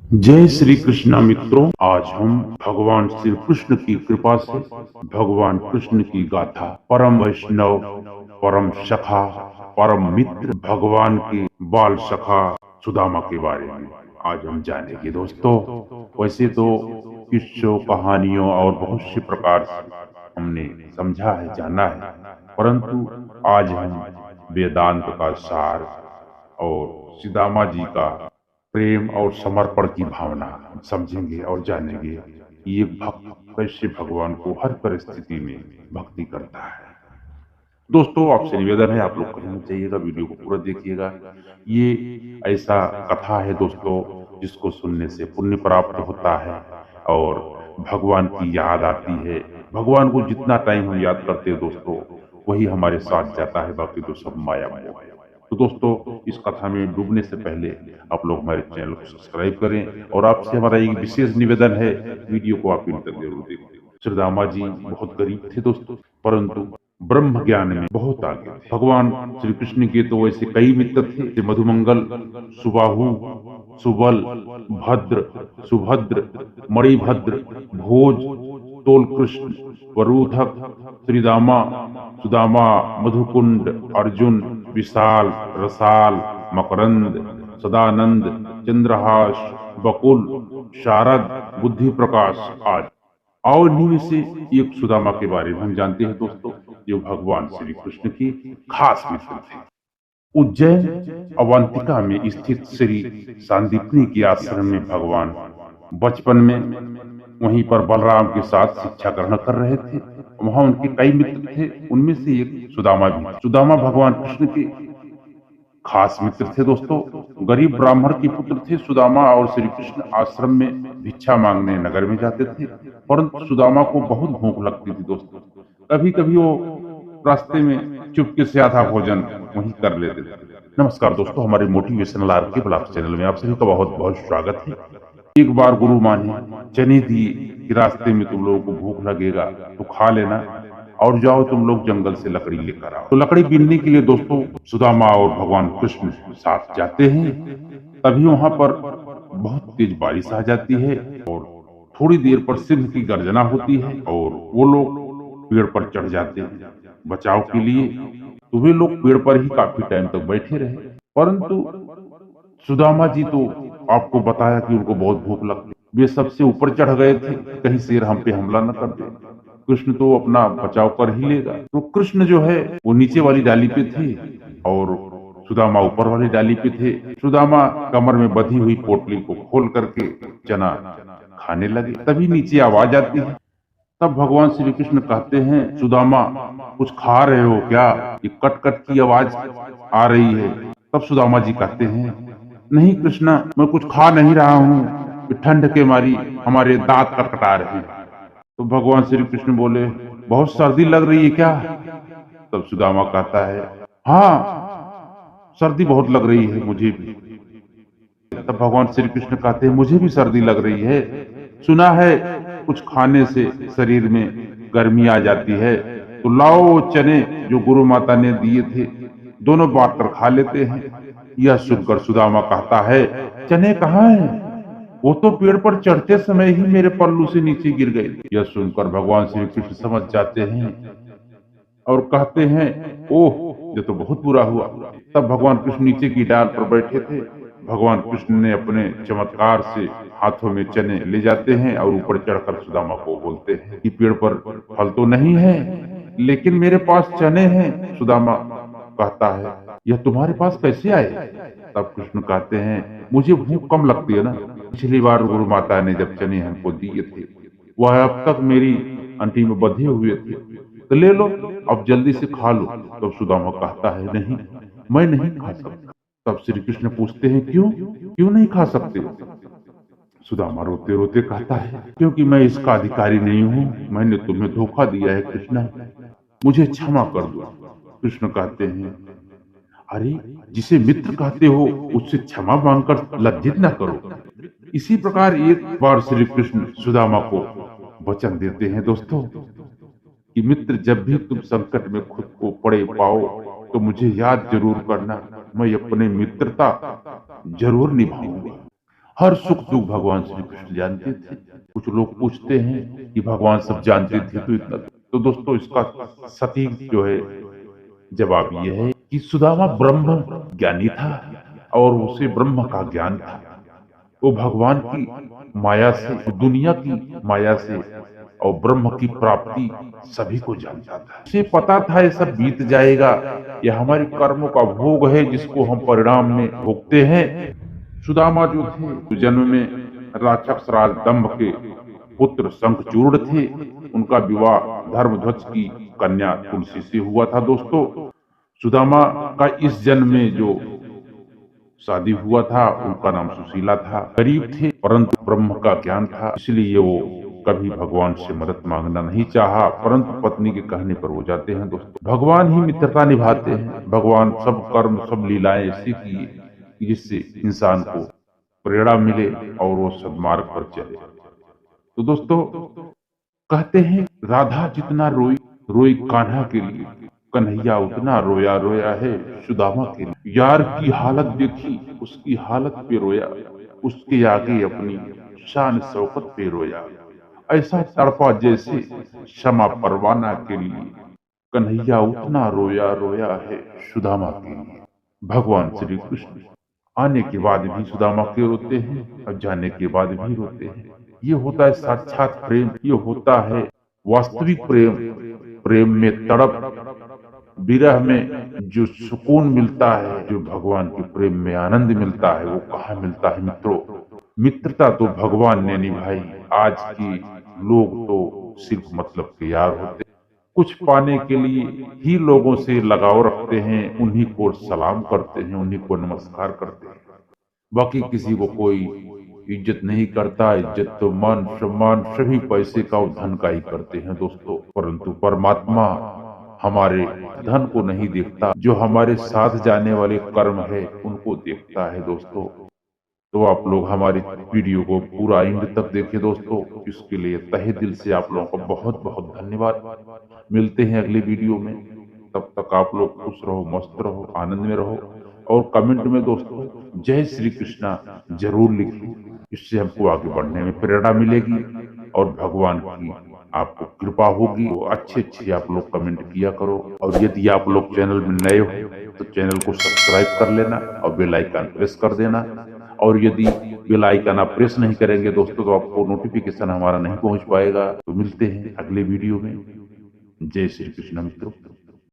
जय श्री कृष्णा मित्रों। आज हम भगवान श्री कृष्ण की कृपा से भगवान कृष्ण की गाथा, परम वैष्णव, परम सखा, परम मित्र, भगवान के बाल सखा सुदामा के बारे में आज हम जानेंगे दोस्तों। वैसे तो किस्सों, कहानियों और बहुत से प्रकार से हमने समझा है, जाना है, परंतु आज हम वेदांत का सार और सुदामा जी का प्रेम और समर्पण की भावना हम समझेंगे और जानेंगे कि एक भक्त कैसे भगवान को हर परिस्थिति में भक्ति करता है। दोस्तों, आपसे निवेदन है, आप लोग कहीं मत जाइएगा, वीडियो को पूरा देखिएगा। ये ऐसा कथा है दोस्तों जिसको सुनने से पुण्य प्राप्त होता है और भगवान की याद आती है। भगवान को जितना टाइम हम याद करते हैं दोस्तों, वही हमारे साथ जाता है, बाकी तो सब माया मोह है। तो दोस्तों, इस कथा में डूबने से पहले आप लोग हमारे चैनल को सब्सक्राइब करें और आपसे हमारा एक विशेष निवेदन है, वीडियो को आप इन तक जरूर देखें। श्रीदामा जी बहुत गरीब थे दोस्तों, परंतु ब्रह्म ज्ञान में बहुत आगे थे। भगवान श्री कृष्ण के तो वैसे कई मित्र थे, जैसे मधुमंगल, सुबाहु, सुबल, भद्र, सुभद्र, मणिभद्र, भोज, तोल कृष्ण, वरुधक, श्रीदामा, सुदामा, मधुकुंड, अर्जुन, विशाल, रसाल, मकरंद, सदानंद, चंद्रहास, बकुल, शारद, बुद्धि प्रकाश आदि। और इन्हीं में से एक सुदामा के बारे में हम जानते हैं दोस्तों, जो भगवान श्री कृष्ण की खास मित्र थे। उज्जैन अवंतिका में स्थित श्री सांदीपनी के आश्रम में भगवान बचपन में वहीं पर बलराम के साथ शिक्षा ग्रहण कर रहे थे। वहां उनके कई मित्र थे, उनमें से एक सुदामा भी। सुदामा भगवान कृष्ण के खास मित्र थे दोस्तों। गरीब ब्राह्मण के पुत्र थे सुदामा और श्री कृष्ण आश्रम में भिक्षा मांगने नगर में जाते थे, परंतु सुदामा को बहुत भूख लगती थी दोस्तों। कभी कभी वो रास्ते में चुपके से आधा भोजन वहीं कर लेते थे। नमस्कार दोस्तों, हमारे मोटिवेशनल आर के ब्लॉग चैनल में आप सभी का बहुत बहुत स्वागत है। एक बार गुरु माँ ने चने दिए कि रास्ते में तुम लोगों को भूख लगेगा तो खा लेना और जाओ तुम लोग जंगल से लकड़ी लेकर आओ। तो लकड़ी बीनने के लिए दोस्तों सुदामा और भगवान कृष्ण साथ जाते हैं। तभी वहां पर बहुत तेज बारिश आ जाती है और थोड़ी देर पर सिंह की गर्जना होती है और वो लोग पेड़ पर चढ़ जाते हैं बचाव के लिए। तो वे लोग पेड़ पर ही काफी टाइम तक बैठे रहे, परंतु सुदामा जी तो आपको बताया कि उनको बहुत भूख लगती, वे सबसे ऊपर चढ़ गए थे, कहीं शेर हम पे हमला न कर दे। कृष्ण तो अपना बचाव कर ही लेगा। तो कृष्ण जो है वो नीचे वाली डाली पे थे और सुदामा ऊपर वाली डाली पे थे। सुदामा कमर में बंधी हुई पोटली को खोल करके चना खाने लगे। तभी नीचे आवाज आती है। तब भगवान श्री कृष्ण कहते हैं, सुदामा कुछ खा रहे हो क्या? ये कट कट की आवाज आ रही है। तब सुदामा जी कहते हैं, नहीं कृष्णा, मैं कुछ खा नहीं रहा हूँ, ठंड के मारी हमारे दांत कटकटा रहे हैं। तो भगवान श्री कृष्ण बोले, बहुत सर्दी लग रही है क्या? तब सुदामा कहता है, हाँ सर्दी बहुत लग रही है मुझे भी। तब भगवान श्री कृष्ण कहते हैं, मुझे भी सर्दी लग रही है। सुना है कुछ खाने से शरीर में गर्मी आ जाती है, तो लाओ वो चने जो गुरु माता ने दिए थे, दोनों बांट कर खा लेते हैं। यह सुनकर सुदामा कहता है, चने कहाँ हैं? वो तो पेड़ पर चढ़ते समय ही मेरे पल्लू से नीचे गिर गए। यह सुनकर भगवान श्री कृष्ण समझ जाते हैं और कहते हैं, ओह ये तो बहुत बुरा हुआ। तब भगवान कृष्ण नीचे की डाल पर बैठे थे। भगवान कृष्ण ने अपने चमत्कार से हाथों में चने ले जाते हैं और ऊपर चढ़कर सुदामा को बोलते हैं कि पेड़ पर फल तो नहीं है, लेकिन मेरे पास चने हैं। सुदामा कहता है, यह तुम्हारे पास कैसे आए? तब कृष्ण कहते हैं, मुझे भूख कम लगती है ना, पिछली बार गुरु माता ने जब चने हमको दिए थे वह अब तक मेरी अंटी में बंधे हुए थे, तो ले लो, अब जल्दी से खा लो। तब सुदामा कहता है, नहीं मैं नहीं खा सकता। तब श्री कृष्ण पूछते हैं, क्यों क्यों नहीं खा सकते? सुदामा रोते रोते कहता है, क्योंकि मैं इसका अधिकारी नहीं हूँ, मैंने तुम्हें धोखा दिया है कृष्ण, मुझे क्षमा कर दो। कृष्ण कहते हैं, अरे जिसे मित्र कहते हो उससे क्षमा मांगकर लज्जित न करो। इसी प्रकार एक बार श्री कृष्ण सुदामा को वचन देते हैं दोस्तों कि मित्र, जब भी तुम संकट में खुद को पड़े पाओ तो मुझे याद जरूर करना, मैं अपने मित्रता जरूर निभाऊंगा। हर सुख दुख भगवान श्री कृष्ण जानते थे। कुछ लोग पूछते हैं कि भगवान सब जानते थे तो इतना, तो दोस्तों इसका सटीक जो है जवाब यह है कि सुदामा ब्रह्म ज्ञानी था और उसे ब्रह्म का ज्ञान था। वो भगवान की माया से, दुनिया की माया से और ब्रह्म की प्राप्ति सभी को जानता था। उसे पता था ये सब बीत जाएगा, यह हमारे कर्मों का भोग है जिसको हम परिणाम में भोगते हैं। सुदामा जो थे तो जन्म में राक्षस राज दंभ के पुत्र शंखचूर्ण थे। उनका विवाह धर्मध्वज की कन्या तुलसी से हुआ था। दोस्तों सुदामा का इस जन्म में जो शादी हुआ था उनका नाम सुशीला था। गरीब थे परंतु ब्रह्म का ज्ञान था, इसलिए वो कभी भगवान से मदद मांगना नहीं चाहा, परंतु पत्नी के कहने पर वो जाते हैं। दोस्तों भगवान ही मित्रता निभाते हैं। भगवान सब कर्म सब लीलाएं ऐसी किए कि जिससे इंसान को प्रेरणा मिले और वो सद्मार्ग पर चले। तो दोस्तों कहते हैं राधा जितना रोई रोई कान्हा के लिए, कन्हैया उतना रोया रोया है सुदामा के लिए। यार की हालत देखी उसकी हालत पे रोया, उसके आगे अपनी शान शौकत पे रोया। ऐसा तड़पा जैसे क्षमा परवाना के लिए, कन्हैया उतना रोया रोया है सुदामा के लिए। भगवान श्री कृष्ण आने के बाद भी सुदामा के रोते हैं और जाने के बाद भी रोते हैं। ये होता है साक्षात प्रेम, ये होता है वास्तविक प्रेम। प्रेम में तड़प, विरह में जो सुकून मिलता है, जो भगवान के प्रेम में आनंद मिलता है, वो कहाँ मिलता है मित्रों। मित्रता तो भगवान ने निभाई। आज के लोग तो सिर्फ मतलब के यार होते, कुछ पाने के लिए ही लोगों से लगाव रखते हैं, उन्हीं को सलाम करते हैं, उन्हीं को नमस्कार करते हैं। बाकी किसी को कोई इज्जत नहीं करता। इज्जत तो मान सम्मान सभी पैसे का और धन का ही करते हैं दोस्तों, परंतु परमात्मा हमारे धन को नहीं देखता, जो हमारे साथ जाने वाले कर्म है उनको देखता है दोस्तों। तो आप लोग हमारी वीडियो को पूरा एंड तक देखें दोस्तों, इसके लिए तहे दिल से आप लोगों का बहुत बहुत धन्यवाद। मिलते हैं अगले वीडियो में, तब तक आप लोग खुश रहो, मस्त रहो, आनंद में रहो और कमेंट में दोस्तों जय श्री कृष्णा जरूर लिखिए। इससे हमको आगे बढ़ने में प्रेरणा मिलेगी और भगवान की आपको कृपा होगी। वो अच्छे अच्छे आप लोग कमेंट किया करो, और यदि आप लोग चैनल में नए हो तो चैनल को सब्सक्राइब कर लेना और बेल आइकन प्रेस कर देना। और यदि बेल आइकन आप प्रेस नहीं करेंगे दोस्तों तो आपको नोटिफिकेशन हमारा नहीं पहुंच पाएगा। तो मिलते हैं अगले वीडियो में। जय श्री कृष्ण मित्रों।